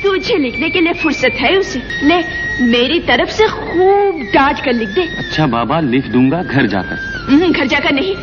तुझे लिखने के लिए फुर्सत है उसे? ले, मेरी तरफ से खूब डांट कर लिख दे। अच्छा बाबा, लिख दूंगा घर जाकर। घर जाकर नहीं,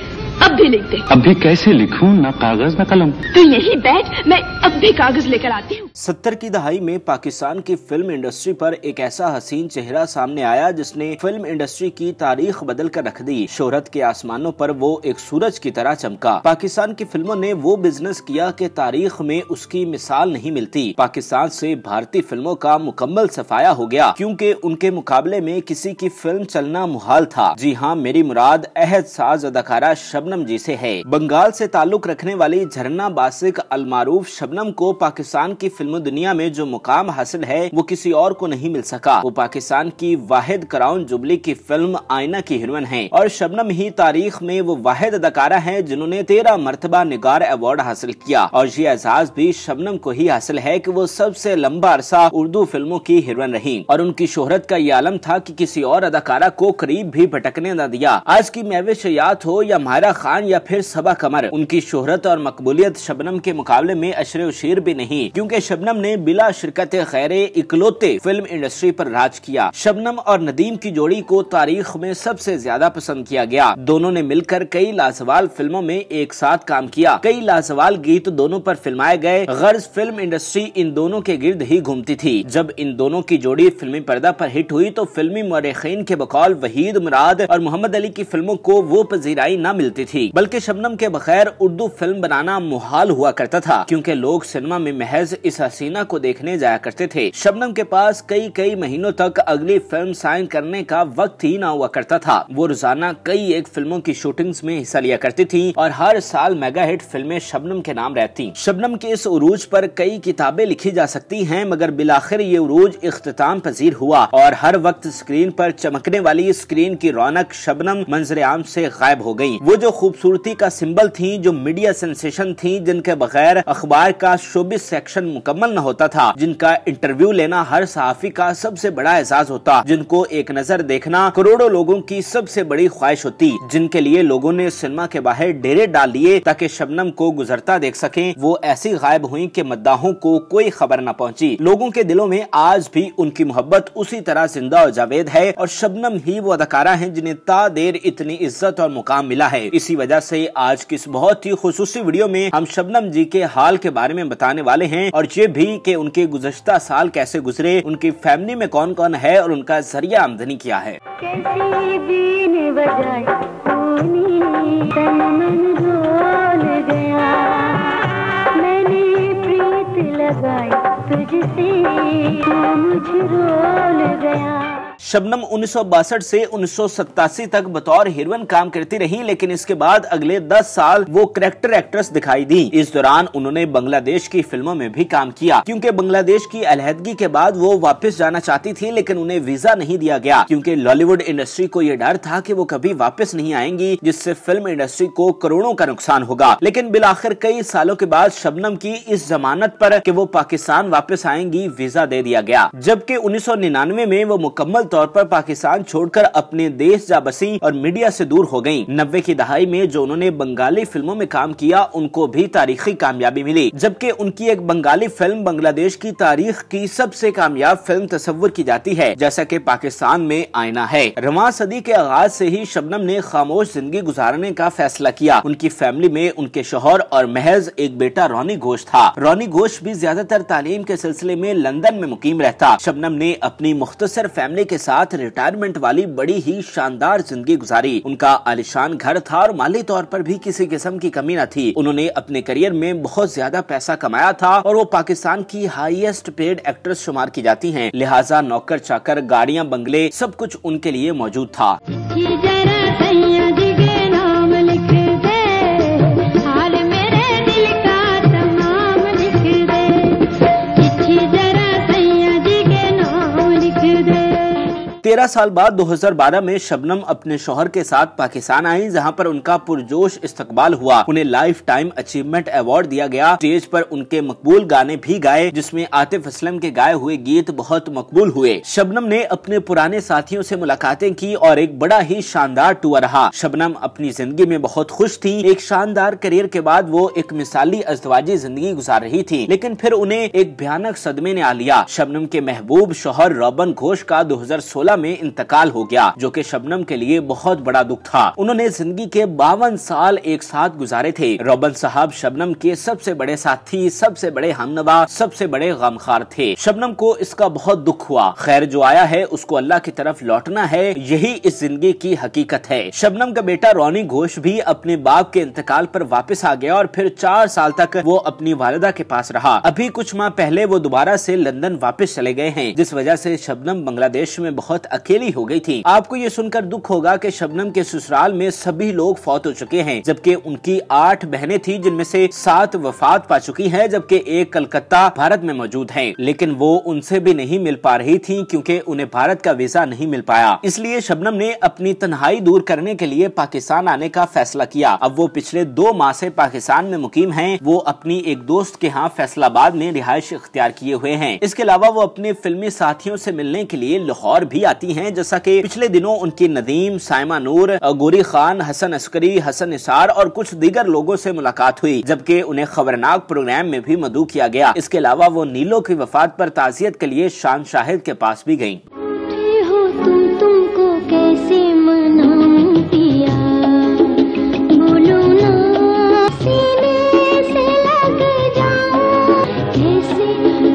अब भी लिख दे। अब भी कैसे लिखूं? ना कागज ना कलम। तू यहीं बैठ, मैं अब भी कागज लेकर आती हूँ। 70 की दहाई में पाकिस्तान की फिल्म इंडस्ट्री पर एक ऐसा हसीन चेहरा सामने आया जिसने फिल्म इंडस्ट्री की तारीख बदल कर रख दी। शोहरत के आसमानों पर वो एक सूरज की तरह चमका। पाकिस्तान की फिल्मों ने वो बिजनेस किया कि तारीख में उसकी मिसाल नहीं मिलती। पाकिस्तान से भारतीय फिल्मों का मुकम्मल सफाया हो गया, क्योंकि उनके मुकाबले में किसी की फिल्म चलना मुहाल था। जी हाँ, मेरी मुराद अहद साज अदाकारा शबनम जी से है। बंगाल से ताल्लुक रखने वाली झरना बासिक अलमारूफ शबनम को पाकिस्तान की फिल्म दुनिया में जो मुकाम हासिल है वो किसी और को नहीं मिल सका। वो पाकिस्तान की वाहिद क्राउन जुबली की फिल्म आईना की हीरोइन है और शबनम ही तारीख में वो वाहिद अदाकारा है जिन्होंने 13 मरतबा निगार अवार्ड हासिल किया। और ये एजाज भी शबनम को ही हासिल है कि वो सबसे लंबा अरसा उर्दू फिल्मों की हीरोइन रही और उनकी शोहरत का ये आलम था कि किसी और अदाकारा को करीब भी भटकने न दिया। आज की महविश यात हो या माहिरा खान या फिर सबा कमर, उनकी शोहरत और मकबूलियत शबनम के मुकाबले में अशरे उशीर भी नहीं, क्योंकि शबनम ने बिला शिरकत खैरे इकलौते फिल्म इंडस्ट्री पर राज किया। शबनम और नदीम की जोड़ी को तारीख में सबसे ज्यादा पसंद किया गया। दोनों ने मिलकर कई लाजवाल फिल्मों में एक साथ काम किया। कई लाजवाल गीत दोनों पर फिल्माए गए। गर्ज फिल्म इंडस्ट्री इन दोनों के गिर्द ही घूमती थी। जब इन दोनों की जोड़ी फिल्मी पर्दा पर हिट हुई तो फिल्मी मुर्रिखीन के बकौल वहीद मुराद और मोहम्मद अली की फिल्मों को वो पजीराई न मिलती थी, बल्कि शबनम के बगैर उर्दू फिल्म बनाना मुहाल हुआ करता था, क्योंकि लोग सिनेमा में महज इस हसीना को देखने जाया करते थे। शबनम के पास कई महीनों तक अगली फिल्म साइन करने का वक्त ही ना हुआ करता था। वो रोजाना कई एक फिल्मों की शूटिंग्स में हिस्सा लिया करती थी और हर साल मेगा हिट फिल्में शबनम के नाम रहती। शबनम के इस उरूज पर कई किताबें लिखी जा सकती हैं, मगर बिलाखिर ये उरूज इख्तिताम पजीर हुआ और हर वक्त स्क्रीन पर चमकने वाली स्क्रीन की रौनक शबनम मंजर आम से गायब हो गयी। वो जो खूबसूरती का सिंबल थी, जो मीडिया सेंसेशन थी, जिनके बगैर अखबार का शोबिस सेक्शन मुकम्मल न होता था, जिनका इंटरव्यू लेना हर सहाफी का सबसे बड़ा एजाज होता, जिनको एक नजर देखना करोड़ों लोगों की सबसे बड़ी ख्वाहिश होती, जिनके लिए लोगों ने सिनेमा के बाहर डेरे डाल लिए ताकि शबनम को गुजरता देख सकें, वो ऐसी गायब हुई कि मद्दाहों को कोई खबर न पहुंची। लोगों के दिलों में आज भी उनकी मोहब्बत उसी तरह जिंदा और जावेद है और शबनम ही वो अदाकारा हैं जिन्हें ता देर इतनी इज्जत और मुकाम मिला है। इसी वजह से आज की इस बहुत ही खुसूसी वीडियो में हम शबनम जी के हाल के बारे में बताने वाले हैं और ये भी कि उनके गुज़श्ता साल कैसे गुजरे, उनकी फैमिली में कौन कौन है और उनका जरिया आमदनी क्या है। शबनम 1962 से 1987 तक बतौर हीरोइन काम करती रही, लेकिन इसके बाद अगले 10 साल वो करैक्टर एक्ट्रेस दिखाई दी। इस दौरान उन्होंने बांग्लादेश की फिल्मों में भी काम किया, क्योंकि बांग्लादेश की अलहदगी के बाद वो वापस जाना चाहती थी, लेकिन उन्हें वीजा नहीं दिया गया, क्योंकि बॉलीवुड इंडस्ट्री को ये डर था कि वो कभी वापस नहीं आएंगी, जिससे फिल्म इंडस्ट्री को करोड़ों का नुकसान होगा। लेकिन बिलाखिर कई सालों के बाद शबनम की इस जमानत पर कि वो पाकिस्तान वापस आएंगी वीजा दे दिया गया, जबकि 1999 में वो मुकम्मल तौर पर पाकिस्तान छोड़कर अपने देश जा बसी और मीडिया से दूर हो गईं। 90 की दहाई में जो उन्होंने बंगाली फिल्मों में काम किया उनको भी तारीखी कामयाबी मिली, जबकि उनकी एक बंगाली फिल्म बांग्लादेश की तारीख की सबसे कामयाब फिल्म तस्वुर की जाती है, जैसा कि पाकिस्तान में आईना है। रवां सदी के आगाज से ही शबनम ने खामोश जिंदगी गुजारने का फैसला किया। उनकी फैमिली में उनके शौहर और महज एक बेटा रॉनी घोष था। रॉनी घोष भी ज्यादातर तालीम के सिलसिले में लंदन में मुकीम रहता। शबनम ने अपनी मुख्तसर फैमिली के साथ रिटायरमेंट वाली बड़ी ही शानदार जिंदगी गुजारी। उनका आलिशान घर था और माली तौर पर भी किसी किस्म की कमी न थी। उन्होंने अपने करियर में बहुत ज्यादा पैसा कमाया था और वो पाकिस्तान की हाईएस्ट पेड एक्ट्रेस शुमार की जाती हैं, लिहाजा नौकर चाकर, गाड़ियां, बंगले, सब कुछ उनके लिए मौजूद था। 13 साल बाद 2012 में शबनम अपने शौहर के साथ पाकिस्तान आई, जहां पर उनका पुरजोश इस्तकबाल हुआ। उन्हें लाइफ टाइम अचीवमेंट अवार्ड दिया गया। स्टेज पर उनके मकबूल गाने भी गाए, जिसमें आतिफ असलम के गाए हुए गीत बहुत मकबूल हुए। शबनम ने अपने पुराने साथियों से मुलाकातें की और एक बड़ा ही शानदार टूर रहा। शबनम अपनी जिंदगी में बहुत खुश थी। एक शानदार करियर के बाद वो एक मिसाली अज़दवाजी जिंदगी गुजार रही थी, लेकिन फिर उन्हें एक भयानक सदमे ने आ लिया। शबनम के महबूब शौहर रॉबन घोष का 2016 में इंतकाल हो गया, जो कि शबनम के लिए बहुत बड़ा दुख था। उन्होंने जिंदगी के 52 साल एक साथ गुजारे थे। रॉबन साहब शबनम के सबसे बड़े साथी, सबसे बड़े हमनवा, सबसे बड़े गमखार थे। शबनम को इसका बहुत दुख हुआ। खैर, जो आया है उसको अल्लाह की तरफ लौटना है, यही इस जिंदगी की हकीकत है। शबनम का बेटा रॉनी घोष भी अपने बाप के इंतकाल पर वापस आ गया और फिर 4 साल तक वो अपनी वालिदा के पास रहा। अभी कुछ माह पहले वो दोबारा से लंदन वापस चले गए हैं, जिस वजह से शबनम बांग्लादेश में बहुत अकेली हो गई थी। आपको ये सुनकर दुख होगा कि शबनम के ससुराल में सभी लोग फौत हो चुके हैं, जबकि उनकी 8 बहनें थी, जिनमें से 7 वफात पा चुकी हैं, जबकि एक कलकत्ता भारत में मौजूद है। लेकिन वो उनसे भी नहीं मिल पा रही थी, क्योंकि उन्हें भारत का वीजा नहीं मिल पाया। इसलिए शबनम ने अपनी तन्हाई दूर करने के लिए पाकिस्तान आने का फैसला किया। अब वो पिछले 2 माह से पाकिस्तान में मुकीम हैं। वो अपनी एक दोस्त के यहाँ फैसलाबाद में रिहाइश इख्तियार किए हुए हैं। इसके अलावा वो अपने फिल्मी साथियों से मिलने के लिए लाहौर भी आती हैं, जैसा कि पिछले दिनों उनकी नदीम, साइमा नूर, गोरी खान, हसन अस्करी, हसन निसार और कुछ दीगर लोगों से मुलाकात हुई, जबकि उन्हें खबरनाक प्रोग्राम में भी मदऊ किया गया। इसके अलावा वो नीलो की वफात पर ताज़ियत के लिए शान शाहिद के पास भी गयी। तुमको कैसे मनाऊं पिया, बोलो ना, सीने से लग जाऊं, कैसे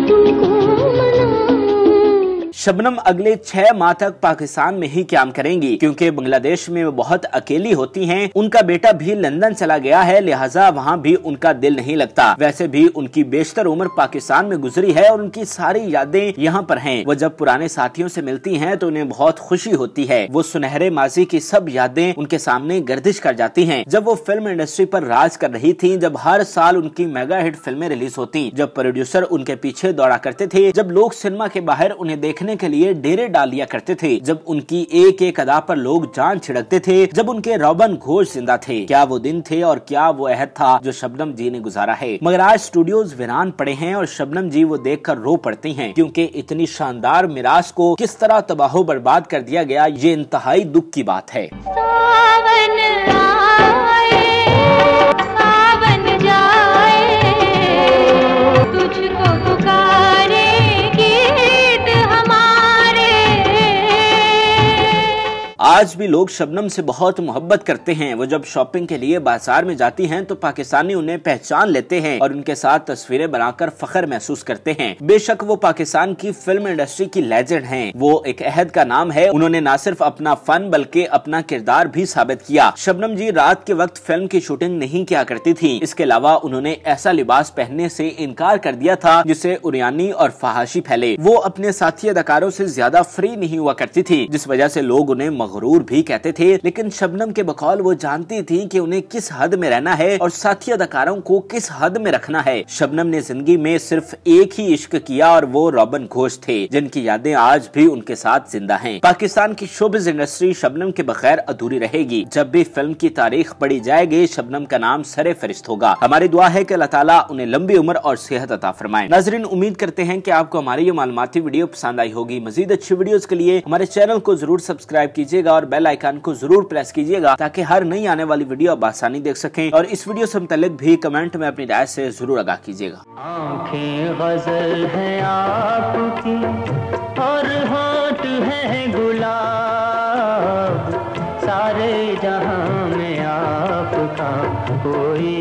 तुमको मनाऊं। शबनम अगले 6 माह तक पाकिस्तान में ही क्याम करेंगी, क्योंकि बांग्लादेश में वो बहुत अकेली होती हैं। उनका बेटा भी लंदन चला गया है, लिहाजा वहाँ भी उनका दिल नहीं लगता। वैसे भी उनकी बेशतर उम्र पाकिस्तान में गुजरी है और उनकी सारी यादें यहाँ पर हैं। वो जब पुराने साथियों से मिलती हैं तो उन्हें बहुत खुशी होती है। वो सुनहरे माजी की सब यादें उनके सामने गर्दिश कर जाती हैं। जब वो फिल्म इंडस्ट्री पर राज कर रही थी, जब हर साल उनकी मेगा हिट फिल्में रिलीज होती, जब प्रोड्यूसर उनके पीछे दौड़ा करते थे, जब लोग सिनेमा के बाहर उन्हें देखने के लिए डेरे डाल लिया करते थे, जब उनकी एक एक अदा पर लोग जान छिड़कते थे, जब उनके रॉबन घोष जिंदा थे। क्या वो दिन थे और क्या वो अहद था जो शबनम जी ने गुजारा है। मगर आज स्टूडियोज वीरान पड़े हैं और शबनम जी वो देखकर रो पड़ती हैं, क्योंकि इतनी शानदार मिरास को किस तरह तबाह बर्बाद कर दिया गया, ये इंतहाई दुख की बात है। सावन आए, सावन जाए, तुझको पुकारे गीत हमारे। आज भी लोग शबनम से बहुत मोहब्बत करते हैं। वो जब शॉपिंग के लिए बाजार में जाती हैं तो पाकिस्तानी उन्हें पहचान लेते हैं और उनके साथ तस्वीरें बनाकर फख्र महसूस करते हैं। बेशक वो पाकिस्तान की फिल्म इंडस्ट्री की लेजेंड हैं। वो एक अहद का नाम है। उन्होंने न सिर्फ अपना फन बल्कि अपना किरदार भी साबित किया। शबनम जी रात के वक्त फिल्म की शूटिंग नहीं किया करती थी। इसके अलावा उन्होंने ऐसा लिबास पहनने से इनकार कर दिया था जिससे उरियानी और फहाशी फैले। वो अपने साथी अदाकारों से ज्यादा फ्री नहीं हुआ करती थी, जिस वजह से लोग उन्हें मगरूर भी कहते थे। लेकिन शबनम के बकौल वो जानती थी कि उन्हें किस हद में रहना है और साथी अदाकारों को किस हद में रखना है। शबनम ने जिंदगी में सिर्फ एक ही इश्क किया और वो रॉबन घोष थे, जिनकी यादें आज भी उनके साथ जिंदा हैं। पाकिस्तान की शोबिज़ इंडस्ट्री शबनम के बगैर अधूरी रहेगी। जब भी फिल्म की तारीख पढ़ी जाएगी, शबनम का नाम सरे फरिश्त होगा। हमारी दुआ है कि अल्लाह ताला उन्हें लंबी उम्र और सेहत अता फरमाए। नाज़रीन, उम्मीद करते हैं कि आपको हमारी ये मालूमाती वीडियो पसंद आई होगी। मजीद अच्छी वीडियोस के लिए हमारे चैनल को जरूर सब्सक्राइब कीजिएगा और बेल आइकन को जरूर प्रेस कीजिएगा, ताकि हर नई आने वाली वीडियो आप आसानी देख सकें। और इस वीडियो से मुताल्लिक भी कमेंट में अपनी राय से जरूर आगाह कीजिएगा। आँखें गजल है आपकी और होंठ है गुलाब, सारे जहां में आपका कोई